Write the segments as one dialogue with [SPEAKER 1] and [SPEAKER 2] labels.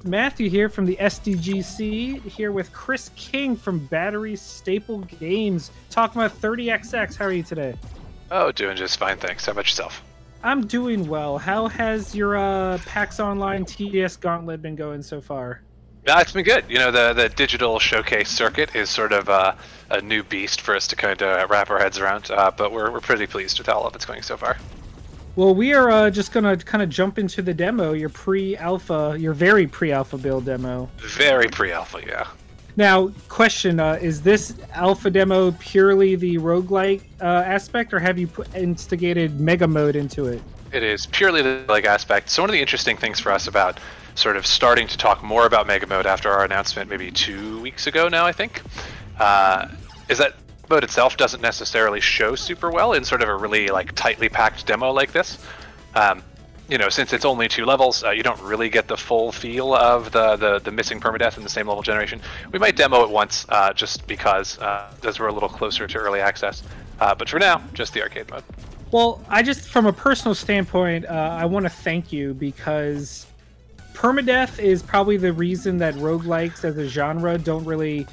[SPEAKER 1] Matthew here from the SDGC, here with Chris King from Batterystaple Games, talking about 30XX. How are you today?
[SPEAKER 2] Oh, doing just fine, thanks. How about yourself?
[SPEAKER 1] I'm doing well. How has your PAX Online TS Gauntlet been going so far?
[SPEAKER 2] It's been good. You know, the digital showcase circuit is sort of a new beast for us to kind of wrap our heads around, but we're pretty pleased with how all of it's going so far.
[SPEAKER 1] Well, we are just going to kind of jump into the demo, your pre-alpha, your very pre-alpha build demo.
[SPEAKER 2] Very pre-alpha, yeah.
[SPEAKER 1] Now, question, is this alpha demo purely the roguelike aspect, or have you instigated mega mode into it?
[SPEAKER 2] It is purely the like aspect. So one of the interesting things for us about sort of starting to talk more about mega mode after our announcement maybe 2 weeks ago now, I think, is that mode itself doesn't necessarily show super well in sort of a really like tightly packed demo like this. You know, since it's only 2 levels, you don't really get the full feel of the missing permadeath in the same level generation. We might demo it once just because we're a little closer to early access. But for now, just the arcade mode.
[SPEAKER 1] Well, I just, from a personal standpoint, I want to thank you because permadeath is probably the reason that roguelikes as a genre don't really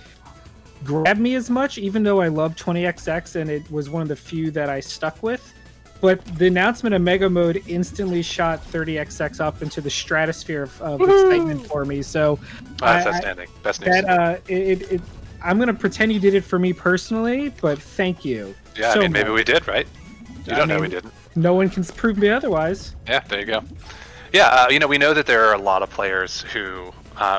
[SPEAKER 1] grab me as much, even though I love 20XX and it was one of the few that I stuck with. But the announcement of Mega Mode instantly shot 30XX up into the stratosphere of excitement for me. So
[SPEAKER 2] that's outstanding. Best news.
[SPEAKER 1] I'm going to pretend you did it for me personally, but thank you.
[SPEAKER 2] Yeah,
[SPEAKER 1] so
[SPEAKER 2] I mean, maybe we did, right? You don't know we didn't.
[SPEAKER 1] No one can prove me otherwise.
[SPEAKER 2] Yeah, there you go. Yeah, you know, we know that there are a lot of players who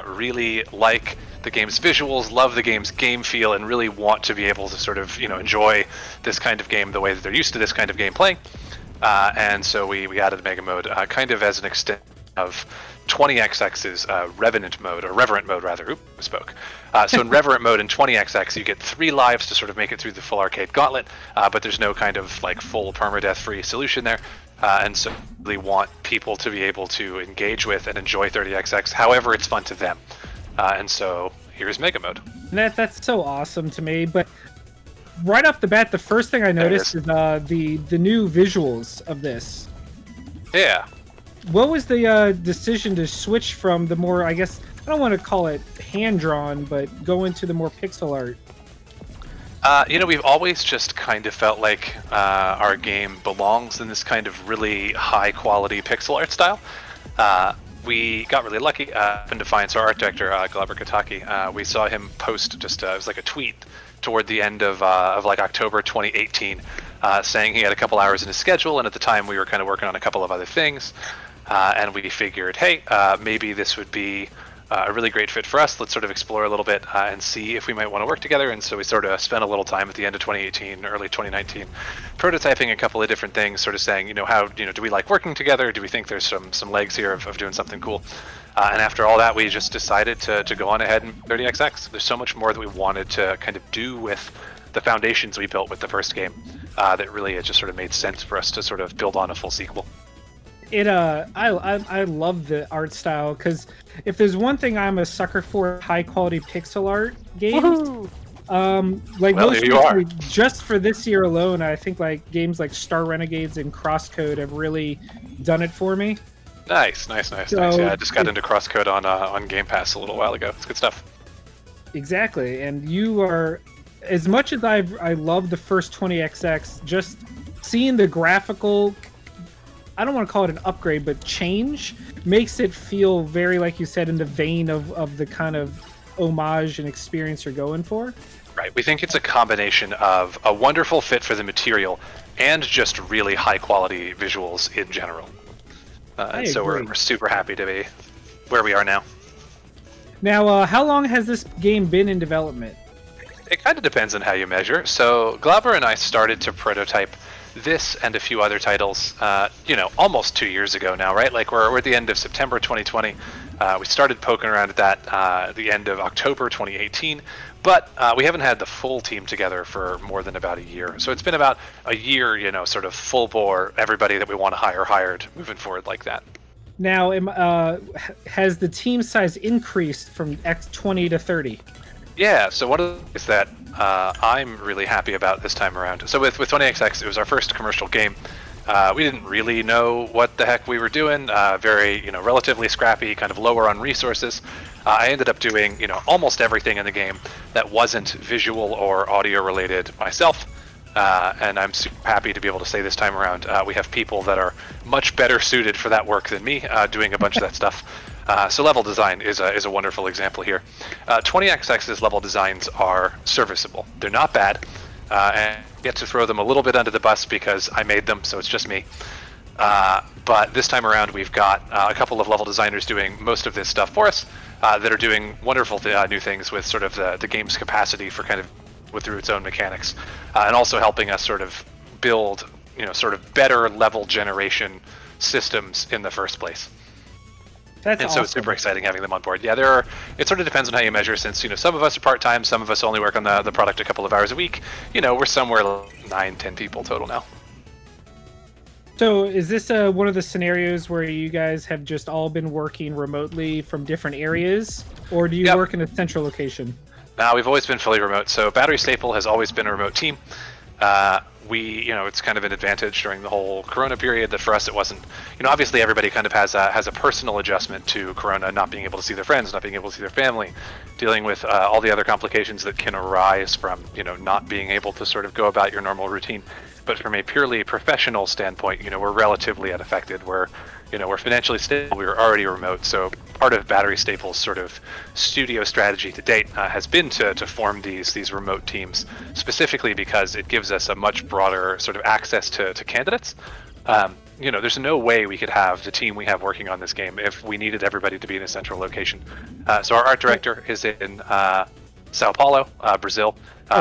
[SPEAKER 2] really like the game's visuals, love the game's game feel, and really want to be able to sort of, you know, enjoy this kind of game the way that they're used to this kind of game playing. And so we added Mega Mode kind of as an extent of 20XX's Revenant mode, or Reverent mode rather. Oop, I spoke. So in Reverent mode in 20XX, you get 3 lives to sort of make it through the full arcade gauntlet, but there's no kind of like full permadeath-free solution there. And so we want people to be able to engage with and enjoy 30XX however it's fun to them. And so here's Mega Mode.
[SPEAKER 1] That's so awesome to me. But right off the bat, the first thing I noticed is the new visuals of this.
[SPEAKER 2] Yeah.
[SPEAKER 1] What was the decision to switch from the more, I guess, I don't want to call it hand-drawn, but go into the more pixel art?
[SPEAKER 2] You know, we've always just kind of felt like our game belongs in this kind of really high-quality pixel art style. We got really lucky in Defiance, our art director, Glaber Kataki. We saw him post just, it was like a tweet toward the end of like October 2018, saying he had a couple hours in his schedule, and at the time we were kind of working on a couple of other things. And we figured, hey, maybe this would be a really great fit for us. Let's sort of explore a little bit and see if we might want to work together. And so we sort of spent a little time at the end of 2018, early 2019, prototyping a couple of different things, sort of saying, you know, how, you know, do we like working together? Do we think there's some legs here of doing something cool? And after all that, we just decided to go on ahead and 30XX. There's so much more that we wanted to kind of do with the foundations we built with the first game that really it just sort of made sense for us to sort of build on a full sequel.
[SPEAKER 1] I love the art style, because if there's one thing I'm a sucker for, high quality pixel art games. Like
[SPEAKER 2] well,
[SPEAKER 1] most
[SPEAKER 2] you are.
[SPEAKER 1] Just for this year alone, I think like games like Star Renegades and Crosscode have really done it for me.
[SPEAKER 2] Nice. Yeah, I just got into Crosscode on Game Pass a little while ago. It's good stuff.
[SPEAKER 1] Exactly, and you are, as much as I love the first 20XX, just seeing the graphical, I don't want to call it an upgrade, but change makes it feel very, like you said, in the vein of the kind of homage and experience you're going for.
[SPEAKER 2] Right. We think it's a combination of a wonderful fit for the material and just really high quality visuals in general. And so we're super happy to be where we are now.
[SPEAKER 1] Now, how long has this game been in development?
[SPEAKER 2] It kind of depends on how you measure. So Glaber and I started to prototype this and a few other titles, you know, almost 2 years ago now, right? Like we're at the end of September 2020. We started poking around at that at the end of October 2018, but we haven't had the full team together for more than about a year. So it's been about a year, you know, sort of full bore, everybody that we want to hire hired, moving forward like that.
[SPEAKER 1] Now, has the team size increased from 20 to 30?
[SPEAKER 2] Yeah, so one of the things that I'm really happy about this time around. So with 20XX, it was our first commercial game. We didn't really know what the heck we were doing. Very, relatively scrappy, kind of lower on resources. I ended up doing, almost everything in the game that wasn't visual or audio related myself. And I'm super happy to be able to say this time around, we have people that are much better suited for that work than me, doing a bunch of that stuff. So level design is a wonderful example here. 20xx's level designs are serviceable. They're not bad, and I get to throw them a little bit under the bus because I made them, so it's just me. But this time around, we've got a couple of level designers doing most of this stuff for us, that are doing wonderful new things with sort of the game's capacity for kind of through its own mechanics, and also helping us sort of build, sort of better level generation systems in the first place.
[SPEAKER 1] That's
[SPEAKER 2] and
[SPEAKER 1] awesome.
[SPEAKER 2] So it's super exciting having them on board. Yeah, it sort of depends on how you measure, since some of us are part-time, some of us only work on the product a couple of hours a week. We're somewhere 9-10 people total now.
[SPEAKER 1] So is this one of the scenarios where you guys have just all been working remotely from different areas, or do you work in a central location?
[SPEAKER 2] We've always been fully remote. So Batterystaple has always been a remote team. It's kind of an advantage during the whole Corona period that for us it wasn't. Obviously everybody kind of has a personal adjustment to Corona, not being able to see their friends, not being able to see their family, dealing with all the other complications that can arise from not being able to sort of go about your normal routine. But from a purely professional standpoint, we're relatively unaffected. We're financially stable. We were already remote, so part of Batterystaple's sort of studio strategy to date has been to form these remote teams, specifically because it gives us a much broader sort of access to candidates. There's no way we could have the team we have working on this game if we needed everybody to be in a central location. So our art director is in Sao Paulo, Brazil.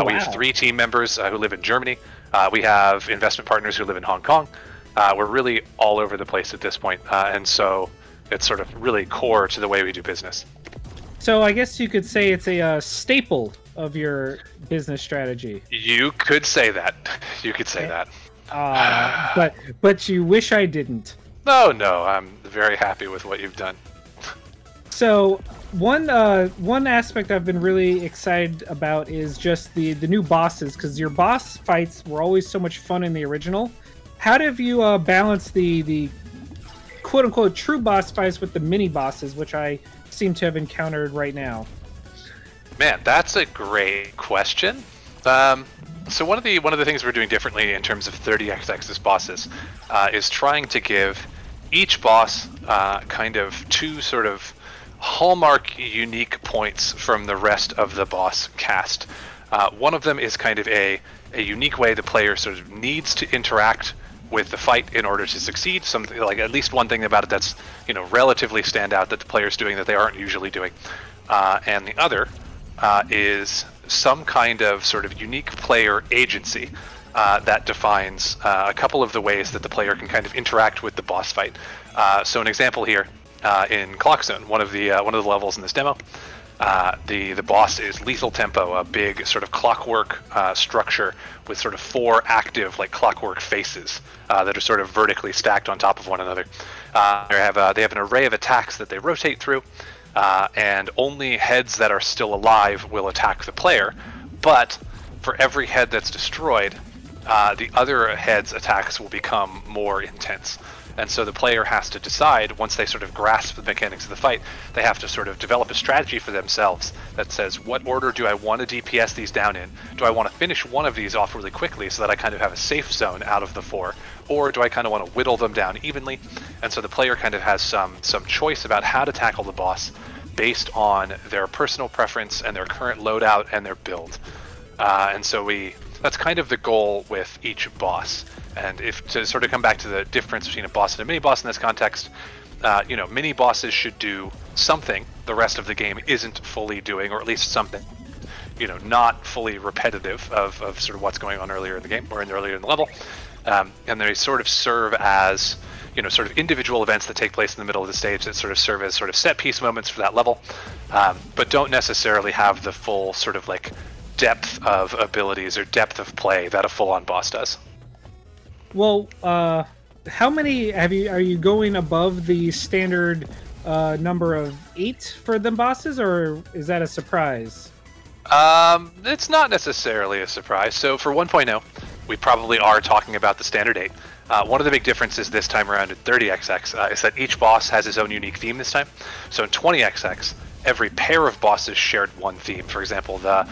[SPEAKER 2] We have 3 team members who live in Germany. We have investment partners who live in Hong Kong. We're really all over the place at this point, and so it's sort of really core to the way we do business.
[SPEAKER 1] So I guess you could say it's a staple of your business strategy.
[SPEAKER 2] You could say that. You could say that.
[SPEAKER 1] But you wish I didn't.
[SPEAKER 2] No, I'm very happy with what you've done.
[SPEAKER 1] So one aspect I've been really excited about is just the new bosses, because your boss fights were always so much fun in the original. How have you balanced the quote-unquote true boss fights with the mini bosses, which I seem to have encountered right now?
[SPEAKER 2] Man, that's a great question. So one of the things we're doing differently in terms of 30xx's bosses is trying to give each boss kind of 2 sort of hallmark unique points from the rest of the boss cast. One of them is kind of a unique way the player sort of needs to interact with the fight in order to succeed. Something like at least one thing about it that's relatively stand out that the player's doing that they aren't usually doing. And the other is some kind of sort of unique player agency that defines a couple of the ways that the player can kind of interact with the boss fight. So an example here, in Clock Zone, one of the levels in this demo, the boss is Lethal Tempo, a big sort of clockwork structure with sort of 4 active like clockwork faces that are sort of vertically stacked on top of one another. They have an array of attacks that they rotate through, and only heads that are still alive will attack the player. But for every head that's destroyed, the other head's attacks will become more intense. And so the player has to decide, once they sort of grasp the mechanics of the fight, they have to sort of develop a strategy for themselves that says, what order do I want to DPS these down in? Do I want to finish one of these off really quickly so that I kind of have a safe zone out of the 4? Or do I kind of want to whittle them down evenly? And so the player kind of has some choice about how to tackle the boss based on their personal preference and their current loadout and their build. And so that's kind of the goal with each boss. And if to sort of come back to the difference between a boss and a mini boss in this context, mini bosses should do something the rest of the game isn't fully doing, or at least something, not fully repetitive of sort of what's going on earlier in the game or earlier in the level. And they sort of serve as, sort of individual events that take place in the middle of the stage that sort of serve as sort of set piece moments for that level, but don't necessarily have the full sort of like depth of abilities or depth of play that a full-on boss does.
[SPEAKER 1] Well, how many are you going above the standard number of 8 for the bosses, or is that a surprise?
[SPEAKER 2] It's not necessarily a surprise. So for 1.0, we probably are talking about the standard 8. One of the big differences this time around in 30XX is that each boss has his own unique theme this time. So in 20XX, every pair of bosses shared one theme. For example, the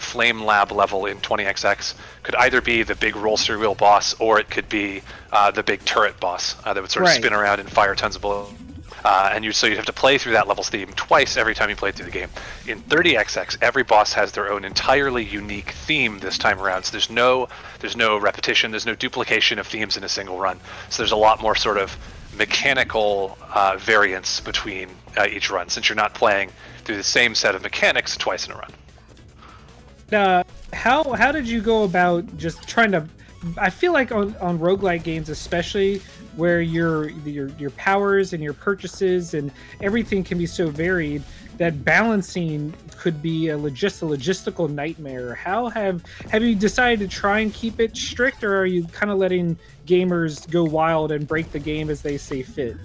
[SPEAKER 2] Flame Lab level in 20XX could either be the big roll through wheel boss, or it could be the big turret boss that would sort of spin around and fire tons of bullets. So you'd have to play through that level's theme twice every time you played through the game. In 30XX, every boss has their own entirely unique theme this time around. So there's no repetition, there's no duplication of themes in a single run. So there's a lot more sort of mechanical variance between each run, since you're not playing through the same set of mechanics twice in a run.
[SPEAKER 1] How did you go about just trying to? I feel like on roguelike games, especially where your powers and your purchases and everything can be so varied, that balancing could be a logistical nightmare. How have you decided to try and keep it strict, or are you kind of letting gamers go wild and break the game as they see fit?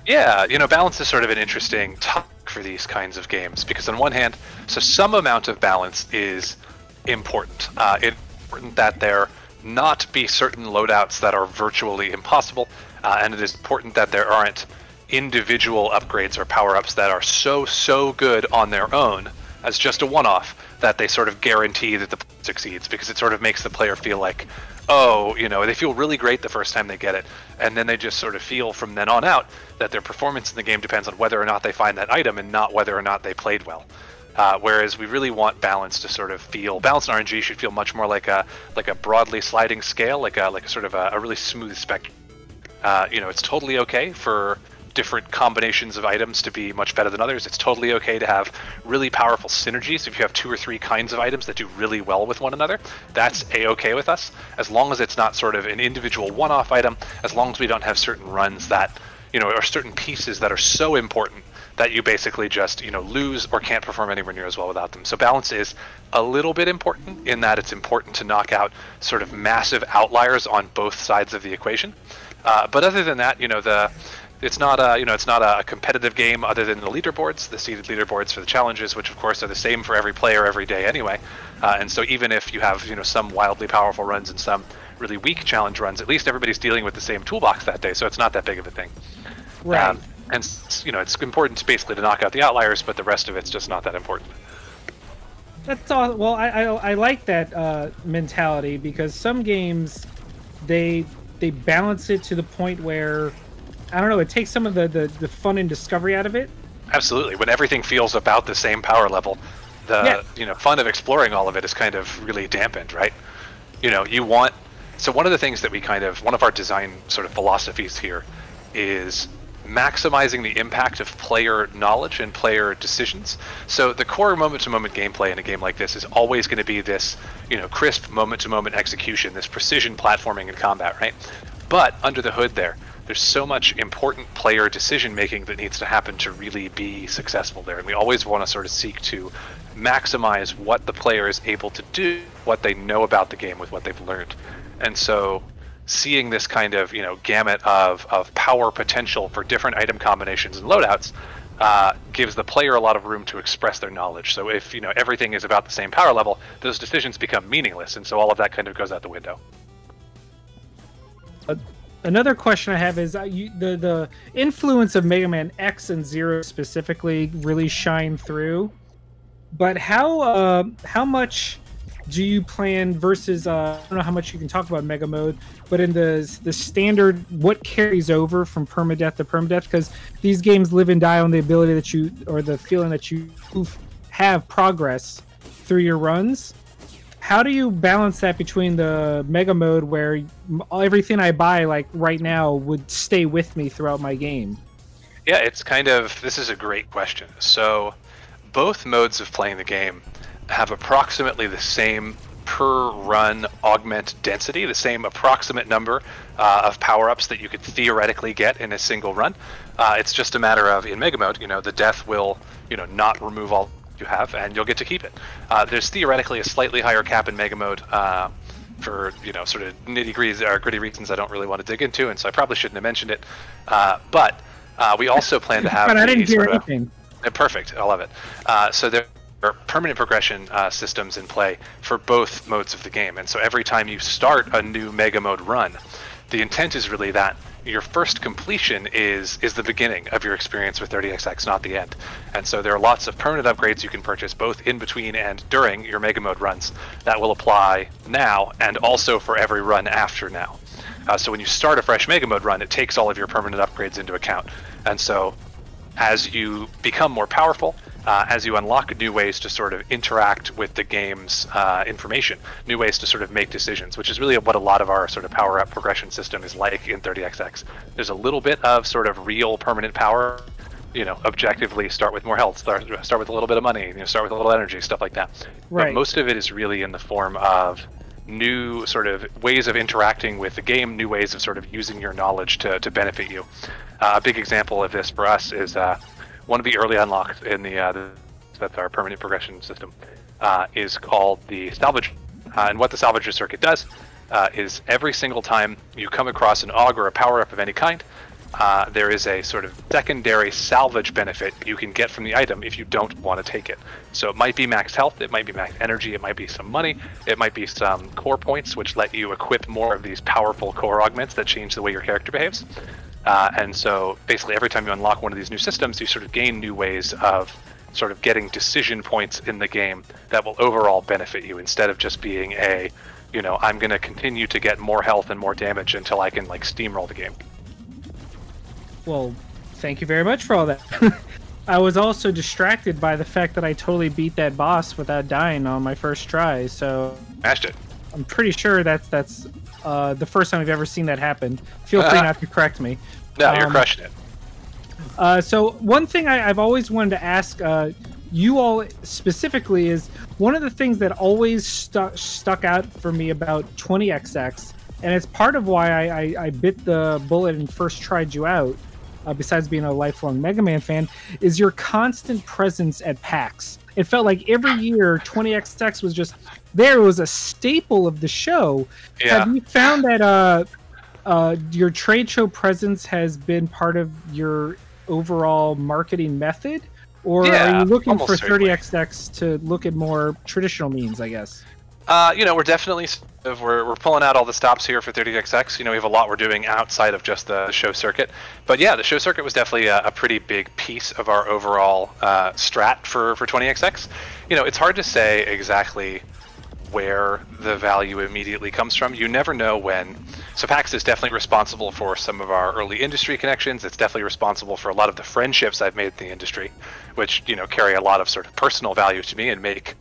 [SPEAKER 2] Yeah, balance is sort of an interesting topic for these kinds of games, because on one hand, so some amount of balance is important. It's important that there not be certain loadouts that are virtually impossible, and it is important that there aren't individual upgrades or power-ups that are so good on their own as just a one-off that they sort of guarantee that the player succeeds, because it sort of makes the player feel like, they feel really great the first time they get it, and then they just sort of feel from then on out that their performance in the game depends on whether or not they find that item and not whether or not they played well. Whereas we really want balance to sort of feel, balance in RNG should feel much more like a broadly sliding scale, like a sort of a really smooth spectrum. It's totally okay for different combinations of items to be much better than others. It's totally okay to have really powerful synergies. If you have 2 or 3 kinds of items that do really well with one another, that's a-okay with us, as long as it's not sort of an individual one-off item, as long as we don't have certain runs that, or certain pieces that are so important that you basically just, lose or can't perform anywhere near as well without them. So balance is a little bit important in that it's important to knock out sort of massive outliers on both sides of the equation. But other than that, it's not a competitive game other than the leaderboards, the seeded leaderboards for the challenges, which of course are the same for every player every day anyway. And so even if you have, some wildly powerful runs and some really weak challenge runs, at least everybody's dealing with the same toolbox that day, so it's not that big of a thing.
[SPEAKER 1] Right.
[SPEAKER 2] And it's important basically to knock out the outliers, but the rest of it's just not that important.
[SPEAKER 1] That's all. Well, I like that mentality, because some games they balance it to the point where, I don't know, it takes some of the fun and discovery out of it.
[SPEAKER 2] Absolutely. When everything feels about the same power level, the fun of exploring all of it is kind of really dampened, right? So one of the things that one of our design sort of philosophies here is maximizing the impact of player knowledge and player decisions. So the core moment-to-moment gameplay in a game like this is always going to be this, crisp moment-to-moment execution, this precision platforming and combat, right? But under the hood there's so much important player decision-making that needs to happen to really be successful there. And we always want to sort of seek to maximize what the player is able to do, what they know about the game with what they've learned. And so seeing this kind of gamut of power potential for different item combinations and loadouts gives the player a lot of room to express their knowledge. So if everything is about the same power level, those decisions become meaningless, and so all of that kind of goes out the window.
[SPEAKER 1] Another question I have is the influence of Mega Man X and Zero specifically really shine through, but how much do you plan versus I don't know how much you can talk about Mega Mode, but in the standard, what carries over from permadeath to permadeath? Because these games live and die on the ability that you, or the feeling that you have progress through your runs. How do you balance that between the Mega Mode, where everything I buy like right now would stay with me throughout my game?
[SPEAKER 2] Yeah, this is a great question. So both modes of playing the game have approximately the same per run augment density, the same approximate number of power-ups that you could theoretically get in a single run. It's just a matter of, in Mega Mode, the death will, not remove all you have, and you'll get to keep it. There's theoretically a slightly higher cap in Mega Mode for, sort of nitty-gritty or gritty reasons I don't really want to dig into, and so I probably shouldn't have mentioned it. But we also plan to have
[SPEAKER 1] but I didn't hear anything.
[SPEAKER 2] Perfect, I love it. So there are permanent progression systems in play for both modes of the game, and so every time you start a new Mega Mode run, the intent is really that your first completion is the beginning of your experience with 30XX, not the end. And so there are lots of permanent upgrades you can purchase both in between and during your Mega Mode runs that will apply now and also for every run after now. So when you start a fresh Mega Mode run, it takes all of your permanent upgrades into account. And so as you become more powerful, as you unlock new ways to sort of interact with the game's information, new ways to sort of make decisions, which is really what a lot of our sort of power-up progression system is like in 30XX. There's a little bit of sort of real permanent power, you know, objectively start with more health, start with a little bit of money, you know, start with a little energy, stuff like that.
[SPEAKER 1] Right.
[SPEAKER 2] But most of it is really in the form of new sort of ways of interacting with the game, new ways of sort of using your knowledge to benefit you. A big example of this for us is one of the early unlocks in that's our permanent progression system is called the salvage. And what the salvager circuit does is every single time you come across an AUG or a power-up of any kind, there is a sort of secondary salvage benefit you can get from the item if you don't want to take it. So it might be max health, it might be max energy, it might be some money, it might be some core points which let you equip more of these powerful core augments that change the way your character behaves. And so basically every time you unlock one of these new systems, you sort of gain new ways of sort of getting decision points in the game that will overall benefit you instead of just being a, you know, I'm going to continue to get more health and more damage until I can like steamroll the game.
[SPEAKER 1] Well, thank you very much for all that. I was also distracted by the fact that I totally beat that boss without dying on my first try, so...
[SPEAKER 2] Mashed it.
[SPEAKER 1] I'm pretty sure that's the first time I've ever seen that happen. Feel free not to correct me.
[SPEAKER 2] No, you're crushing it.
[SPEAKER 1] So one thing I've always wanted to ask you all specifically is one of the things that always stuck out for me about 20XX, and it's part of why I bit the bullet and first tried you out, besides being a lifelong Mega Man fan, is your constant presence at PAX. It felt like every year 20XX was just there. It was a staple of the show.
[SPEAKER 2] Yeah.
[SPEAKER 1] Have you found that your trade show presence has been part of your overall marketing method? Or are you looking for 30XX to look at more traditional means, I guess?
[SPEAKER 2] You know, we're definitely we're pulling out all the stops here for 30XX. You know, we have a lot we're doing outside of just the show circuit. But yeah, the show circuit was definitely a pretty big piece of our overall strat for 20XX. You know, it's hard to say exactly where the value immediately comes from. You never know when. So PAX is definitely responsible for some of our early industry connections. It's definitely responsible for a lot of the friendships I've made in the industry, which, you know, carry a lot of sort of personal value to me and make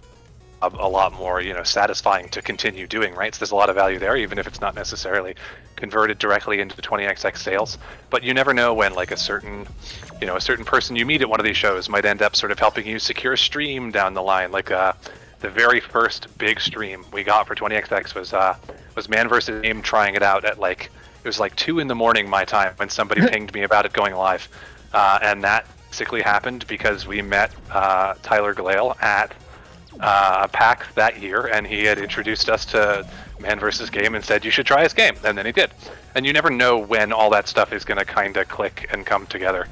[SPEAKER 2] a lot more, you know, satisfying to continue doing, right? So there's a lot of value there, even if it's not necessarily converted directly into the 20XX sales. But you never know when, like, a certain person you meet at one of these shows might end up sort of helping you secure a stream down the line. Like the very first big stream we got for 20XX was Man vs. Game trying it out at it was like 2 in the morning my time when somebody pinged me about it going live, and that basically happened because we met Tyler Glale at PAX that year, and he had introduced us to Man vs. Game and said you should try his game, and then he did. And you never know when all that stuff is going to kind of click and come together.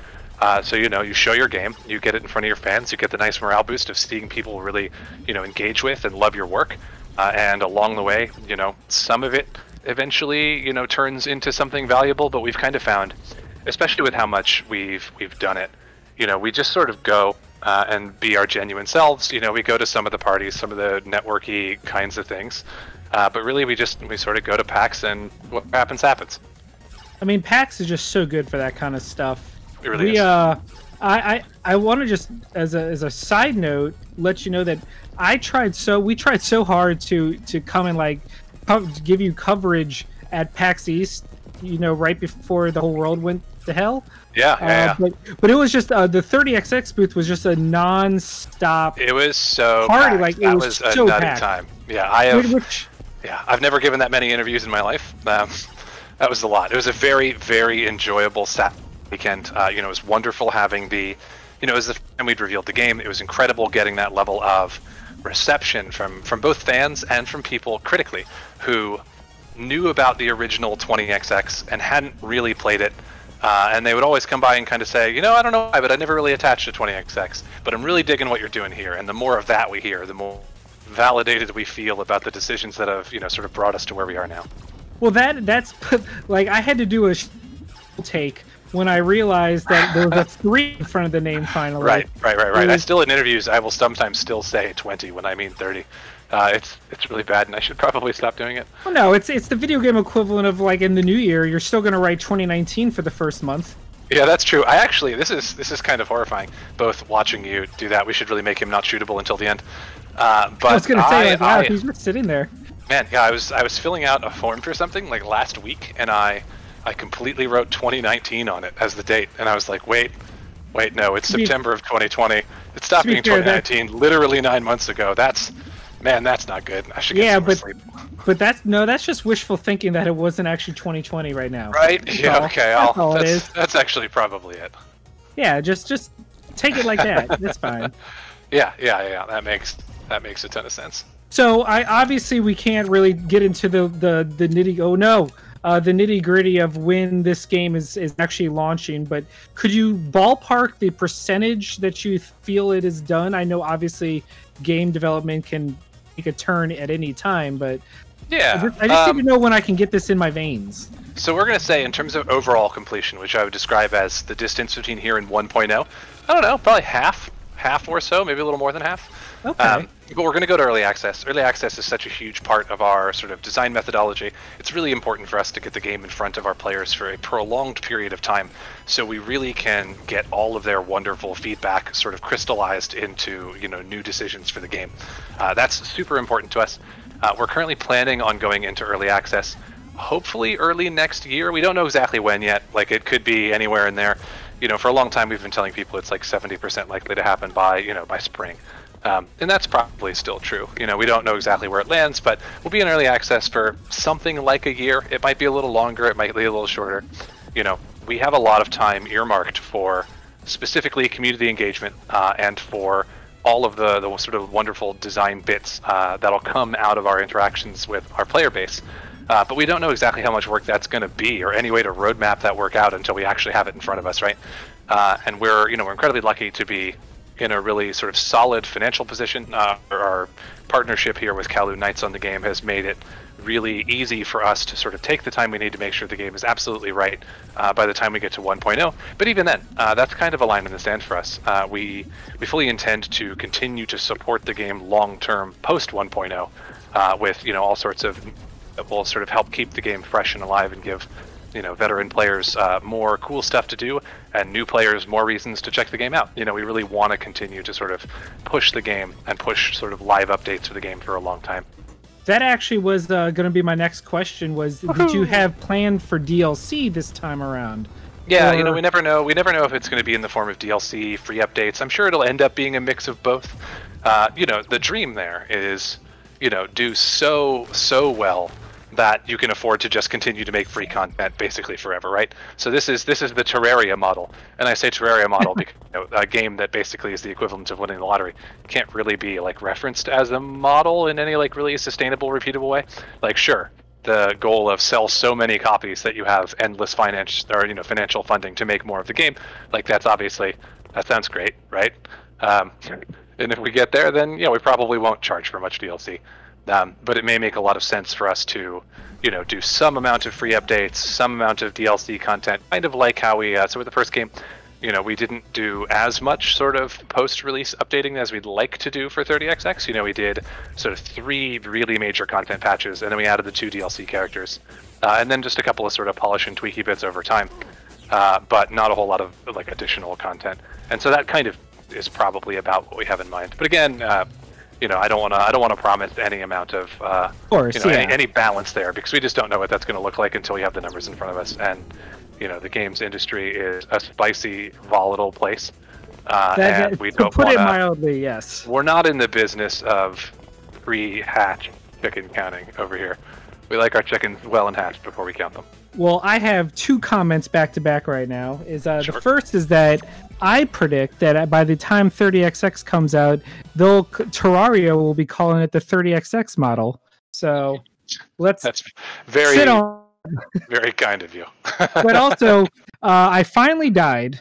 [SPEAKER 2] So, you know, you show your game, you get it in front of your fans, you get the nice morale boost of seeing people really, you know, engage with and love your work, and along the way, you know, some of it eventually, you know, turns into something valuable. But we've kind of found, especially with how much we've done it, you know, we just sort of go and be our genuine selves. You know, we go to some of the parties, some of the networky kinds of things, but really we sort of go to PAX, and what happens happens.
[SPEAKER 1] I mean, PAX is just so good for that kind of stuff.
[SPEAKER 2] It really is.
[SPEAKER 1] I want to just as a side note let you know that we tried so hard to come and like give you coverage at PAX East, you know, right before the whole world went to hell.
[SPEAKER 2] Yeah.
[SPEAKER 1] But it was just the 30XX booth was just a non-stop.
[SPEAKER 2] It was so
[SPEAKER 1] party,
[SPEAKER 2] packed.
[SPEAKER 1] like it
[SPEAKER 2] that
[SPEAKER 1] was so
[SPEAKER 2] a nutty
[SPEAKER 1] packed.
[SPEAKER 2] time. Yeah, I've never given that many interviews in my life. That was a lot. It was a very, very enjoyable weekend. You know, it was wonderful having it was the first time we'd revealed the game. It was incredible getting that level of reception from both fans and from people critically who knew about the original 20XX and hadn't really played it. And they would always come by and kind of say, you know, I don't know why, but I never really attached to 20XX. But I'm really digging what you're doing here. And the more of that we hear, the more validated we feel about the decisions that have, you know, sort of brought us to where we are now.
[SPEAKER 1] Well, that's like I had to do a take when I realized that there was a 3 in front of the name finally.
[SPEAKER 2] Right. I still, in interviews, I will sometimes still say 20 when I mean 30. It's really bad, and I should probably stop doing it.
[SPEAKER 1] Well, no, it's the video game equivalent of like in the new year, you're still going to write 2019 for the first month.
[SPEAKER 2] Yeah, that's true. I actually, this is kind of horrifying. Both watching you do that, we should really make him not shootable until the end. But
[SPEAKER 1] I was going to say, like, wow, he's just sitting there.
[SPEAKER 2] Man, yeah, I was filling out a form for something like last week, and I completely wrote 2019 on it as the date, and I was like, wait, no, it's September of 2020. It stopped being 2019 literally 9 months ago. That's not good. I should get some more sleep.
[SPEAKER 1] But that's just wishful thinking that it wasn't actually 2020 right now.
[SPEAKER 2] Right? Yeah. Okay. That's actually probably it.
[SPEAKER 1] Yeah. Just take it like that. That's fine.
[SPEAKER 2] Yeah. That makes a ton of sense.
[SPEAKER 1] So obviously we can't really get into the nitty gritty of when this game is actually launching, but could you ballpark the percentage that you feel it is done? I know obviously game development can take a turn at any time, but
[SPEAKER 2] yeah,
[SPEAKER 1] I just need to know when I can get this in my veins.
[SPEAKER 2] So we're going to say in terms of overall completion, which I would describe as the distance between here and 1.0, I don't know, probably half or so, maybe a little more than half.
[SPEAKER 1] Okay.
[SPEAKER 2] But we're going to go to early access. Early access is such a huge part of our sort of design methodology. It's really important for us to get the game in front of our players for a prolonged period of time, so we really can get all of their wonderful feedback sort of crystallized into new decisions for the game. That's super important to us. We're currently planning on going into early access, hopefully early next year. We don't know exactly when yet. Like, it could be anywhere in there. For a long time we've been telling people it's like 70% likely to happen by spring. And that's probably still true. We don't know exactly where it lands, but we'll be in early access for something like a year. It might be a little longer, it might be a little shorter. We have a lot of time earmarked for specifically community engagement and for all of the sort of wonderful design bits that'll come out of our interactions with our player base. But we don't know exactly how much work that's going to be, or any way to roadmap that work out until we actually have it in front of us, right? And we're incredibly lucky to be in a really sort of solid financial position. Our partnership here with Kowloon Knights on the game has made it really easy for us to sort of take the time we need to make sure the game is absolutely right by the time we get to 1.0. But even then, that's kind of a line in the sand for us. We fully intend to continue to support the game long-term post 1.0 with all sorts of that will sort of help keep the game fresh and alive and give veteran players more cool stuff to do, and new players more reasons to check the game out. We really want to continue to sort of push the game and push sort of live updates for the game for a long time.
[SPEAKER 1] That actually was going to be my next question, was did you have planned for DLC this time around?
[SPEAKER 2] Yeah, we never know. We never know if it's going to be in the form of DLC, free updates. I'm sure it'll end up being a mix of both. The dream there is, do so well that you can afford to just continue to make free content basically forever, right? So this is the Terraria model, and I say Terraria model because a game that basically is the equivalent of winning the lottery can't really be like referenced as a model in any like really sustainable, repeatable way. Like, sure, the goal of sell so many copies that you have endless financial funding to make more of the game, like that sounds great, right? And if we get there, then we probably won't charge for much DLC. But it may make a lot of sense for us to, do some amount of free updates, some amount of DLC content, kind of like how we, so with the first game, we didn't do as much sort of post-release updating as we'd like to do for 30XX. We did sort of 3 really major content patches, and then we added the 2 DLC characters, and then just a couple of sort of polish and tweaky bits over time, but not a whole lot of like additional content. And so that kind of is probably about what we have in mind. But again, I don't want to promise any amount of, any balance there, because we just don't know what that's going to look like until we have the numbers in front of us. And the games industry is a spicy, volatile place, and we don't
[SPEAKER 1] put it mildly. Yes,
[SPEAKER 2] we're not in the business of pre-hatch chicken counting over here. We like our chickens well and hatched before we count them. Well,
[SPEAKER 1] I have 2 comments back to back right now. Sure. The first is that I predict that by the time 30XX comes out, Terraria will be calling it the 30XX model. So that's
[SPEAKER 2] very
[SPEAKER 1] sit on.
[SPEAKER 2] Very kind of you.
[SPEAKER 1] But also, I finally died,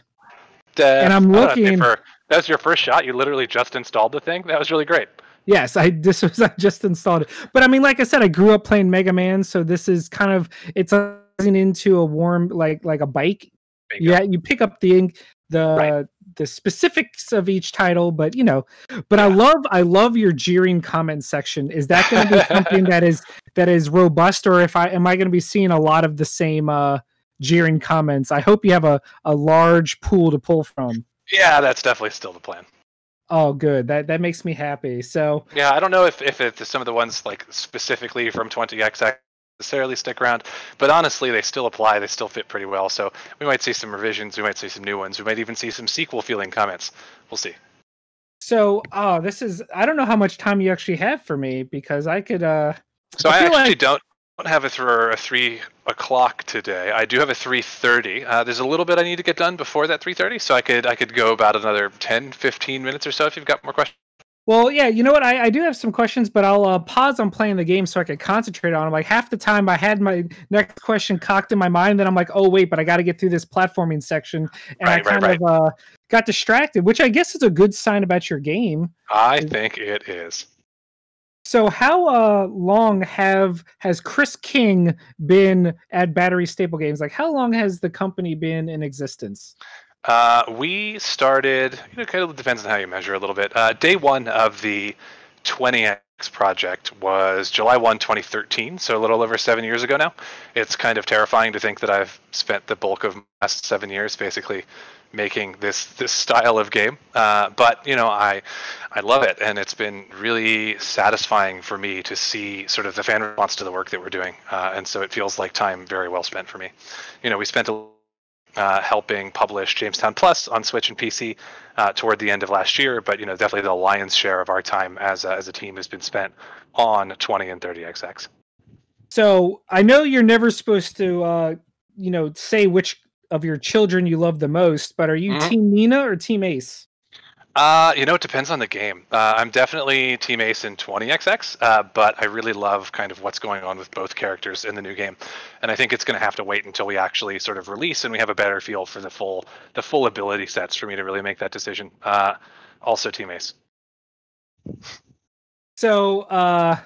[SPEAKER 1] and I'm looking.
[SPEAKER 2] That was your first shot. You literally just installed the thing. That was really great.
[SPEAKER 1] Yes, I just installed it. But I mean, like I said, I grew up playing Mega Man, so this is kind of it's into a warm like a bike. Yeah, you pick up the the specifics of each title, but you know, but
[SPEAKER 2] Yeah.
[SPEAKER 1] I love your jeering comment section. Is that going to be something that is robust, or if I going to be seeing a lot of the same jeering comments? I hope you have a large pool to pull from.
[SPEAKER 2] Yeah, that's definitely still the plan.
[SPEAKER 1] Oh, good. That makes me happy. So
[SPEAKER 2] Yeah, I don't know if some of the ones like specifically from 20XX necessarily stick around, but honestly, they still apply. They still fit pretty well. So we might see some revisions. We might see some new ones. We might even see some sequel feeling comments. We'll see.
[SPEAKER 1] So, this is I don't know how much time you actually have for me because I could
[SPEAKER 2] So I actually don't have it for a 3 o'clock today. I do have a 3:30. There's a little bit I need to get done before that 3:30, so I could go about another 10, 15 minutes or so if you've got more questions.
[SPEAKER 1] Well, yeah, you know what? I do have some questions, but I'll pause on playing the game so I can concentrate on them. Like half the time I had my next question cocked in my mind, then I'm like, oh wait, but I got to get through this platforming section, and I kind of got distracted, which I guess is a good sign about your game.
[SPEAKER 2] I think it is.
[SPEAKER 1] So how long has Chris King been at Batterystaple Games? Like how long has the company been in existence?
[SPEAKER 2] We started, kind of depends on how you measure a little bit. Day one of the 20X project was July 1, 2013, so a little over 7 years ago now. It's kind of terrifying to think that I've spent the bulk of my last 7 years basically making this style of game. But, I love it, and it's been really satisfying for me to see sort of the fan response to the work that we're doing. And so it feels like time very well spent for me. We spent helping publish Jamestown Plus on Switch and PC toward the end of last year, but definitely the lion's share of our time as a team has been spent on 20 and 30XX.
[SPEAKER 1] So I know you're never supposed to say which of your children you love the most, but are you Team Nina or Team Ace?
[SPEAKER 2] It depends on the game. I'm definitely Team Ace in 20XX, but I really love kind of what's going on with both characters in the new game, and I think it's going to have to wait until we actually sort of release and we have a better feel for the full ability sets for me to really make that decision. Also, Team Ace.
[SPEAKER 1] So,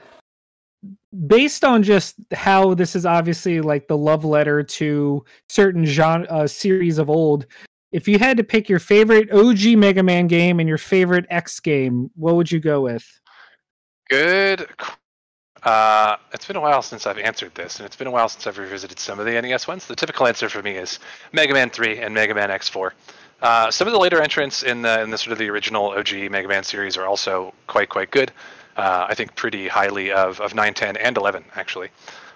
[SPEAKER 1] based on just how this is obviously like the love letter to certain genre series of old. If you had to pick your favorite OG Mega Man game and your favorite X game, what would you go with?
[SPEAKER 2] Good. It's been a while since I've answered this, and it's been a while since I've revisited some of the NES ones. The typical answer for me is Mega Man 3 and Mega Man X4. Some of the later entrants in the sort of the original OG Mega Man series are also quite good. I think pretty highly of 9, 10, and 11, actually.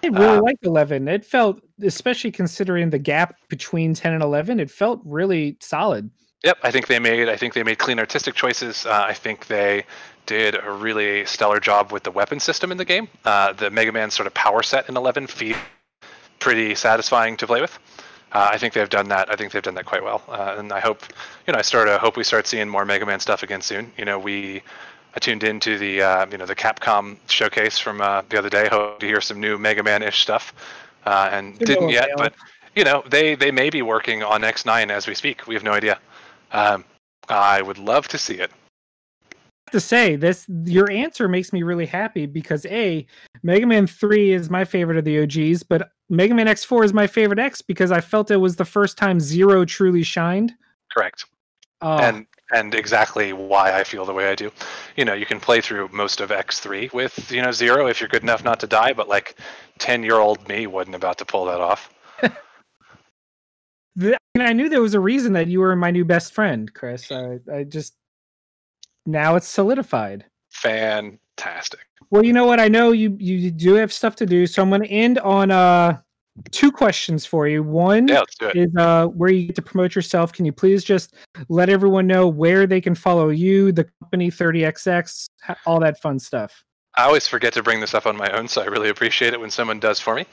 [SPEAKER 1] I really liked 11. It felt, especially considering the gap between 10 and 11, it felt really solid.
[SPEAKER 2] Yep, I think they made clean artistic choices. I think they did a really stellar job with the weapon system in the game. The Mega Man sort of power set in 11 feels pretty satisfying to play with. I think they've done that. I think they've done that quite well. And I hope, I hope we start seeing more Mega Man stuff again soon. I tuned into the the Capcom showcase from the other day. Hope to hear some new Mega Man-ish stuff, and didn't yet. But they may be working on X9 as we speak. We have no idea. I would love to see it.
[SPEAKER 1] I have to say your answer makes me really happy because Mega Man 3 is my favorite of the OGs, but Mega Man X4 is my favorite X because I felt it was the first time Zero truly shined.
[SPEAKER 2] Correct. And exactly why I feel the way I do. You can play through most of X3 with, Zero if you're good enough not to die, but like 10-year-old me wasn't about to pull that off.
[SPEAKER 1] I knew there was a reason that you were my new best friend, Chris. I just, now it's solidified.
[SPEAKER 2] Fantastic.
[SPEAKER 1] Well, you know what? I know you do have stuff to do, so I'm going to end on 2 questions for you. One is where you get to promote yourself. Can you please just let everyone know where they can follow you, the company 30XX, all that fun stuff?
[SPEAKER 2] I always forget to bring this up on my own, so I really appreciate it when someone does for me.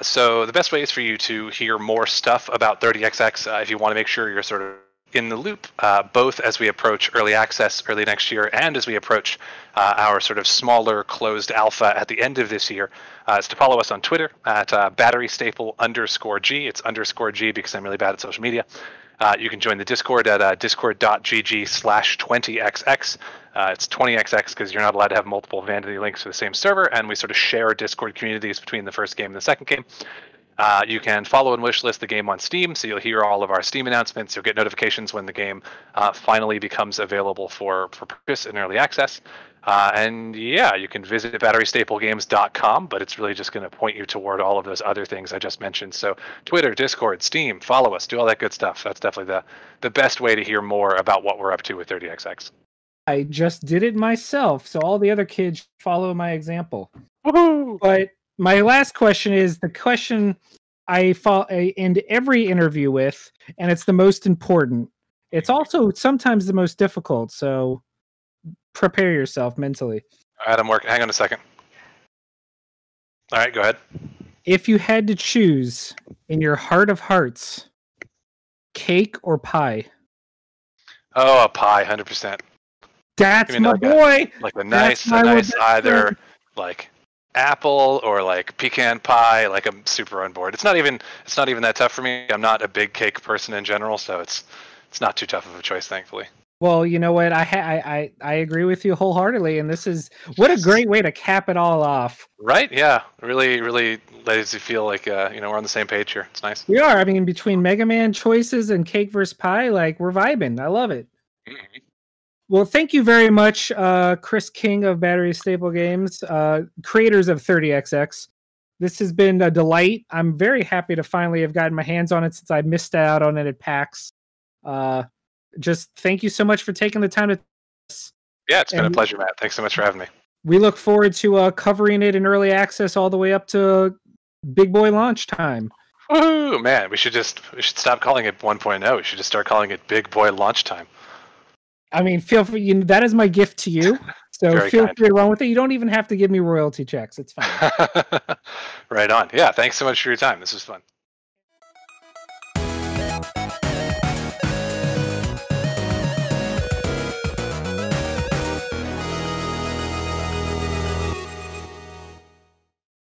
[SPEAKER 2] So the best way is for you to hear more stuff about 30XX if you want to make sure you're sort of in the loop, both as we approach early access early next year and as we approach our sort of smaller closed alpha at the end of this year, is to follow us on Twitter at Batterystaple_G. It's _G because I'm really bad at social media. You can join the Discord at discord.gg/20xx. It's 20xx because you're not allowed to have multiple vanity links for the same server, and we sort of share Discord communities between the first game and the second game. You can follow and wishlist the game on Steam, so you'll hear all of our Steam announcements. You'll get notifications when the game finally becomes available for purchase in early access. And yeah, you can visit batterystaplegames.com, but it's really just going to point you toward all of those other things I just mentioned. So Twitter, Discord, Steam, follow us, do all that good stuff. That's definitely the best way to hear more about what we're up to with 30XX.
[SPEAKER 1] I just did it myself, so all the other kids follow my example.
[SPEAKER 2] Woohoo!
[SPEAKER 1] But my last question is the question I end every interview with, and it's the most important. It's also sometimes the most difficult, so prepare yourself mentally.
[SPEAKER 2] All right, hang on a second. All right, go ahead.
[SPEAKER 1] If you had to choose in your heart of hearts, cake or pie?
[SPEAKER 2] Oh, a pie, 100%.
[SPEAKER 1] That's my boy.
[SPEAKER 2] Like a nice either like apple or like pecan pie. Like I'm super on board. It's not even that tough for me. I'm not a big cake person in general, so it's not too tough of a choice, thankfully.
[SPEAKER 1] Well, you know what? I agree with you wholeheartedly, and this is what a great way to cap it all off.
[SPEAKER 2] Right? Yeah. Really lets you feel like we're on the same page here. It's nice.
[SPEAKER 1] We are. I mean, between Mega Man choices and cake versus pie, like we're vibing. I love it. Mm-hmm. Well, thank you very much, Chris King of Batterystaple Games, creators of 30XX. This has been a delight. I'm very happy to finally have gotten my hands on it since I missed out on it at PAX. Just thank you so much for taking the time to.
[SPEAKER 2] Yeah, it's been a pleasure, Matt. Thanks so much for having me.
[SPEAKER 1] We look forward to covering it in early access all the way up to big boy launch time.
[SPEAKER 2] Woo, man! We should stop calling it 1.0. We should just start calling it big boy launch time.
[SPEAKER 1] I mean, feel free. That is my gift to you. So feel free to run with it. You don't even have to give me royalty checks. It's fine.
[SPEAKER 2] Right on. Yeah. Thanks so much for your time. This was fun.